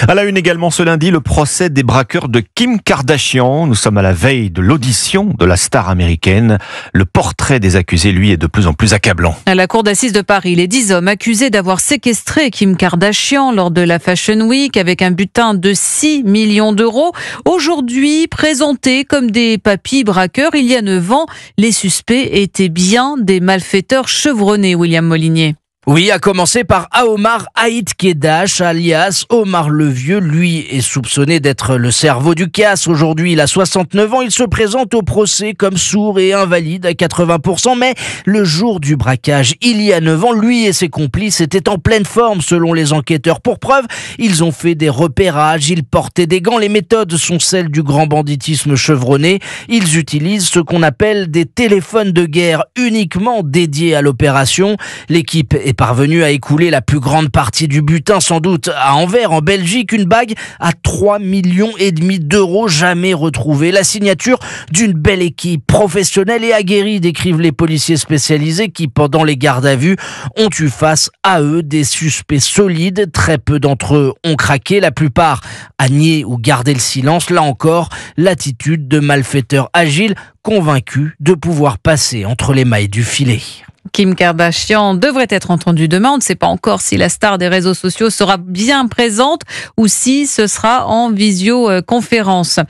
À la une également ce lundi, le procès des braqueurs de Kim Kardashian. Nous sommes à la veille de l'audition de la star américaine. Le portrait des accusés, lui, est de plus en plus accablant. À la cour d'assises de Paris, les 10 hommes accusés d'avoir séquestré Kim Kardashian lors de la Fashion Week avec un butin de 6 millions d'euros. Aujourd'hui, présentés comme des papis braqueurs, il y a 9 ans, les suspects étaient bien des malfaiteurs chevronnés, William Molinier. Oui, à commencer par Aomar Haït Kedash, alias Omar le Vieux. Lui est soupçonné d'être le cerveau du casse. Aujourd'hui, il a 69 ans. Il se présente au procès comme sourd et invalide à 80%. Mais le jour du braquage, il y a 9 ans, lui et ses complices étaient en pleine forme selon les enquêteurs. Pour preuve, ils ont fait des repérages, ils portaient des gants. Les méthodes sont celles du grand banditisme chevronné. Ils utilisent ce qu'on appelle des téléphones de guerre uniquement dédiés à l'opération. L'équipe est parvenu à écouler la plus grande partie du butin, sans doute à Anvers, en Belgique, une bague à 3,5 millions d'euros jamais retrouvée. La signature d'une belle équipe professionnelle et aguerrie, décrivent les policiers spécialisés qui, pendant les gardes à vue, ont eu face à eux des suspects solides. Très peu d'entre eux ont craqué, la plupart a nié ou gardé le silence. Là encore, l'attitude de malfaiteurs agiles, convaincus de pouvoir passer entre les mailles du filet. Kim Kardashian devrait être entendue demain. On ne sait pas encore si la star des réseaux sociaux sera bien présente ou si ce sera en visioconférence.